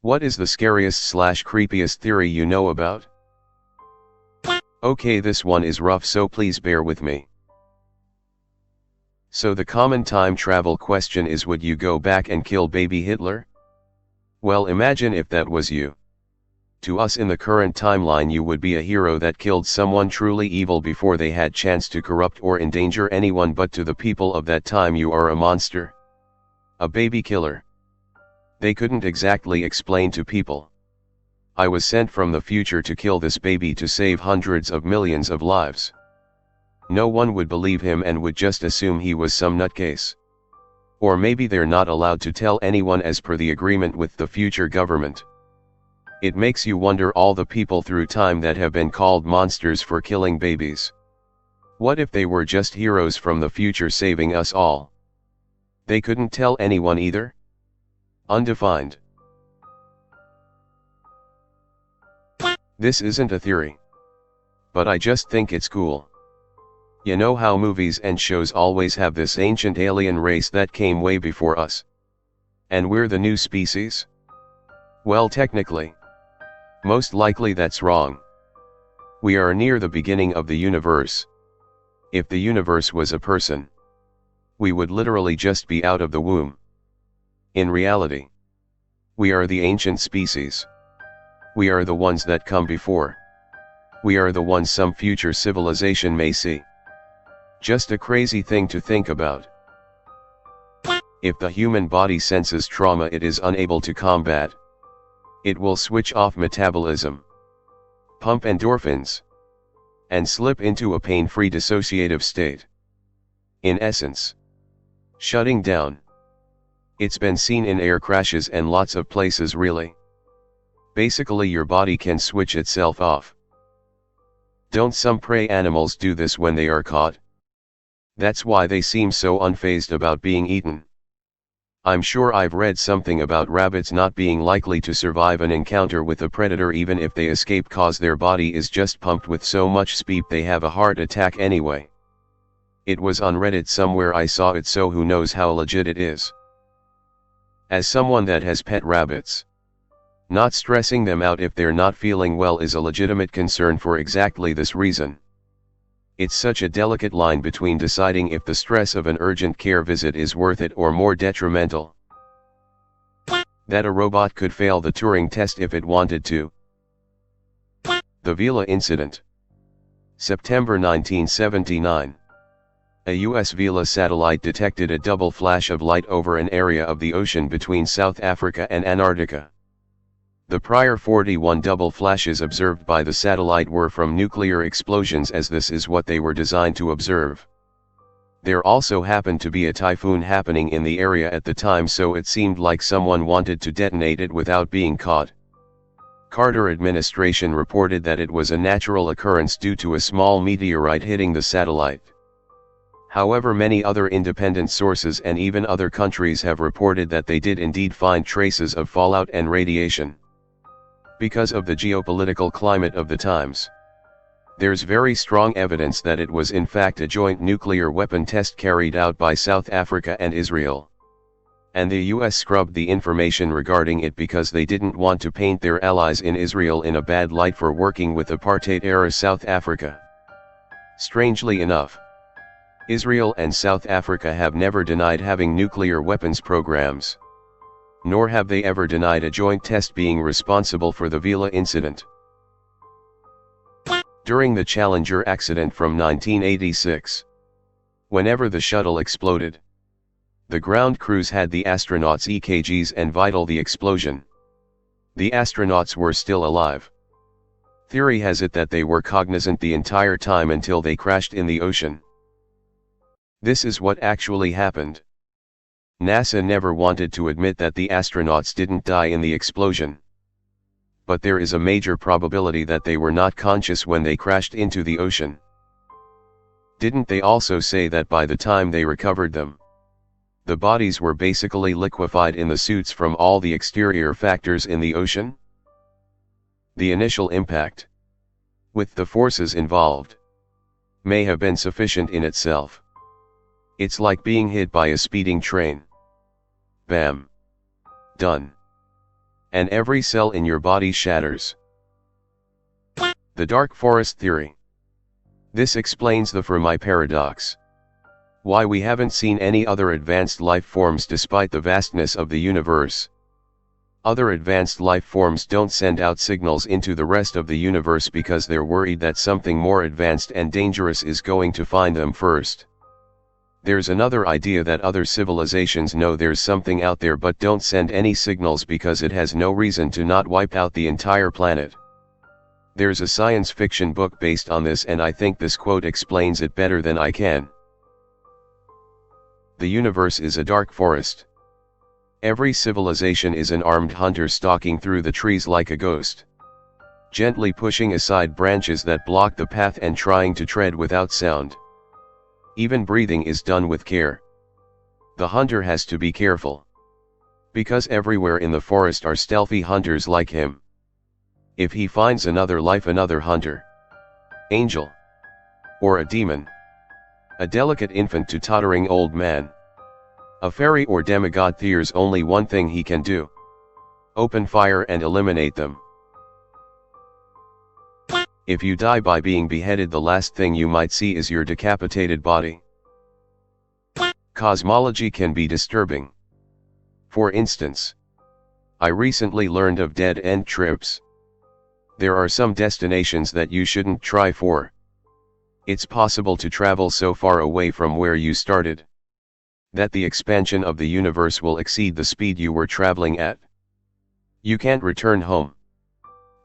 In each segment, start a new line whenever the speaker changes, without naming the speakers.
What is the scariest/creepiest theory you know about? Okay, this one is rough, so please bear with me. So the common time travel question is, would you go back and kill baby Hitler? Well, imagine if that was you. To us in the current timeline, you would be a hero that killed someone truly evil before they had chance to corrupt or endanger anyone, but to the people of that time you are a monster. A baby killer. They couldn't exactly explain to people. I was sent from the future to kill this baby to save hundreds of millions of lives. No one would believe him and would just assume he was some nutcase. Or maybe they're not allowed to tell anyone as per the agreement with the future government. It makes you wonder all the people through time that have been called monsters for killing babies. What if they were just heroes from the future saving us all? They couldn't tell anyone either? Undefined. This isn't a theory. But I just think it's cool. You know how movies and shows always have this ancient alien race that came way before us? And we're the new species? Well, technically. Most likely that's wrong. We are near the beginning of the universe. If the universe was a person, we would literally just be out of the womb. In reality, we are the ancient species. We are the ones that come before. We are the ones some future civilization may see. Just a crazy thing to think about. If the human body senses trauma it is unable to combat, it will switch off metabolism, pump endorphins, and slip into a pain-free dissociative state. In essence, shutting down. It's been seen in air crashes and lots of places, really. Basically, your body can switch itself off. Don't some prey animals do this when they are caught? That's why they seem so unfazed about being eaten. I'm sure I've read something about rabbits not being likely to survive an encounter with a predator even if they escape, cause their body is just pumped with so much speed they have a heart attack anyway. It was on Reddit somewhere I saw it, so who knows how legit it is. As someone that has pet rabbits, not stressing them out if they're not feeling well is a legitimate concern for exactly this reason. It's such a delicate line between deciding if the stress of an urgent care visit is worth it or more detrimental. That a robot could fail the Turing test if it wanted to. The Vela Incident. September 1979. A US Vela satellite detected a double flash of light over an area of the ocean between South Africa and Antarctica. The prior 41 double flashes observed by the satellite were from nuclear explosions, as this is what they were designed to observe. There also happened to be a typhoon happening in the area at the time, so it seemed like someone wanted to detonate it without being caught. Carter administration reported that it was a natural occurrence due to a small meteorite hitting the satellite. However, many other independent sources and even other countries have reported that they did indeed find traces of fallout and radiation. Because of the geopolitical climate of the times, there's very strong evidence that it was in fact a joint nuclear weapon test carried out by South Africa and Israel. And the US scrubbed the information regarding it because they didn't want to paint their allies in Israel in a bad light for working with apartheid-era South Africa. Strangely enough, Israel and South Africa have never denied having nuclear weapons programs. Nor have they ever denied a joint test being responsible for the Vela incident. During the Challenger accident from 1986, whenever the shuttle exploded, the ground crews had the astronauts' EKGs and vital the explosion. The astronauts were still alive. Theory has it that they were cognizant the entire time until they crashed in the ocean. This is what actually happened. NASA never wanted to admit that the astronauts didn't die in the explosion. But there is a major probability that they were not conscious when they crashed into the ocean. Didn't they also say that by the time they recovered them, the bodies were basically liquefied in the suits from all the exterior factors in the ocean? The initial impact, with the forces involved, may have been sufficient in itself. It's like being hit by a speeding train. Bam. Done. And every cell in your body shatters. The dark forest theory. This explains the Fermi paradox. Why we haven't seen any other advanced life forms despite the vastness of the universe. Other advanced life forms don't send out signals into the rest of the universe because they're worried that something more advanced and dangerous is going to find them first. There's another idea that other civilizations know there's something out there but don't send any signals because it has no reason to not wipe out the entire planet. There's a science fiction book based on this, and I think this quote explains it better than I can. The universe is a dark forest. Every civilization is an armed hunter stalking through the trees like a ghost, gently pushing aside branches that block the path and trying to tread without sound. Even breathing is done with care. The hunter has to be careful, because everywhere in the forest are stealthy hunters like him. If he finds another life, another hunter, angel, or a demon, a delicate infant to tottering old man, a fairy or demigod, there's only one thing he can do: open fire and eliminate them. If you die by being beheaded, the last thing you might see is your decapitated body. Cosmology can be disturbing. For instance, I recently learned of dead-end trips. There are some destinations that you shouldn't try for. It's possible to travel so far away from where you started that the expansion of the universe will exceed the speed you were traveling at. You can't return home,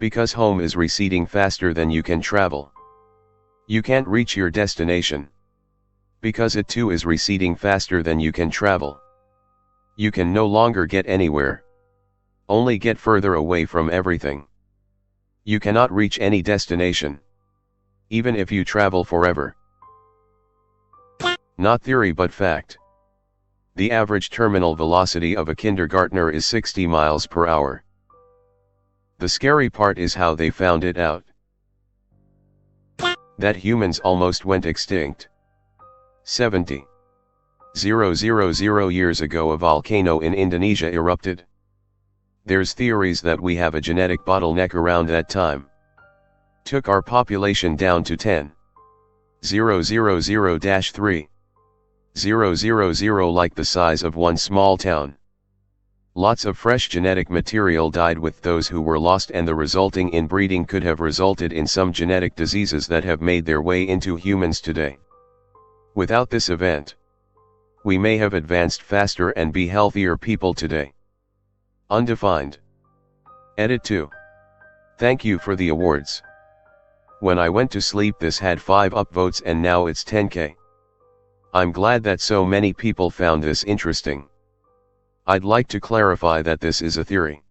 because home is receding faster than you can travel. You can't reach your destination, because it too is receding faster than you can travel. You can no longer get anywhere, only get further away from everything. You cannot reach any destination, even if you travel forever. Not theory but fact. The average terminal velocity of a kindergartner is 60 miles per hour. The scary part is how they found it out. That humans almost went extinct. 70,000 years ago a volcano in Indonesia erupted. There's theories that we have a genetic bottleneck around that time. Took our population down to 10,000-3,000, like the size of one small town. Lots of fresh genetic material died with those who were lost, and the resulting inbreeding could have resulted in some genetic diseases that have made their way into humans today. Without this event, we may have advanced faster and be healthier people today. Undefined. Edit 2. Thank you for the awards. When I went to sleep, this had 5 upvotes and now it's 10k. I'm glad that so many people found this interesting. I'd like to clarify that this is a theory,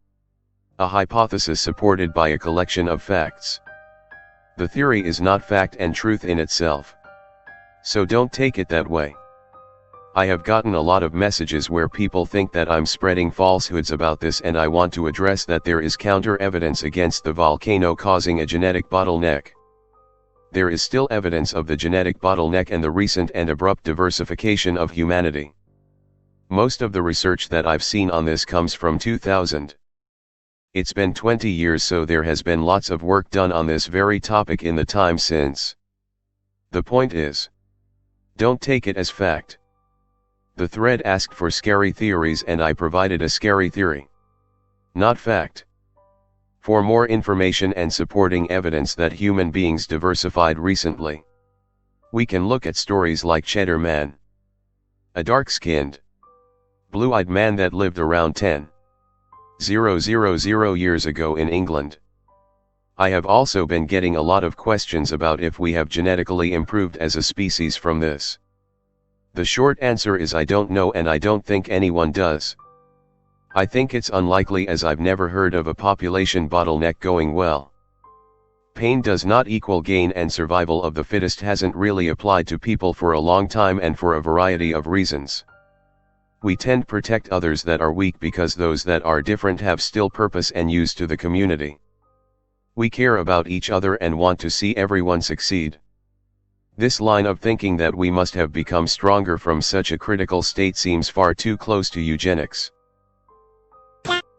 a hypothesis supported by a collection of facts. The theory is not fact and truth in itself, so don't take it that way. I have gotten a lot of messages where people think that I'm spreading falsehoods about this, and I want to address that there is counter evidence against the volcano causing a genetic bottleneck. There is still evidence of the genetic bottleneck and the recent and abrupt diversification of humanity. Most of the research that I've seen on this comes from 2000. It's been 20 years, so there has been lots of work done on this very topic in the time since. The point is, don't take it as fact. The thread asked for scary theories and I provided a scary theory, not fact. For more information and supporting evidence that human beings diversified recently, we can look at stories like Cheddar Man, a dark-skinned, blue-eyed man that lived around 10,000 years ago in England. I have also been getting a lot of questions about if we have genetically improved as a species from this. The short answer is I don't know, and I don't think anyone does. I think it's unlikely, as I've never heard of a population bottleneck going well. Pain does not equal gain, and survival of the fittest hasn't really applied to people for a long time, and for a variety of reasons. We tend to protect others that are weak because those that are different have still purpose and use to the community. We care about each other and want to see everyone succeed. This line of thinking that we must have become stronger from such a critical state seems far too close to eugenics.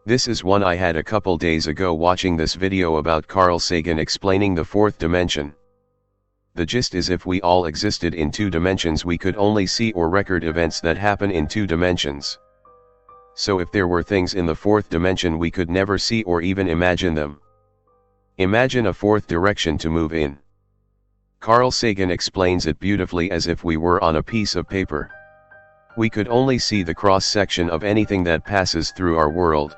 This is one I had a couple days ago watching this video about Carl Sagan explaining the fourth dimension. The gist is if we all existed in 2 dimensions we could only see or record events that happen in 2 dimensions. So if there were things in the 4th dimension we could never see or even imagine them. Imagine a 4th direction to move in. Carl Sagan explains it beautifully as if we were on a piece of paper. We could only see the cross-section of anything that passes through our world,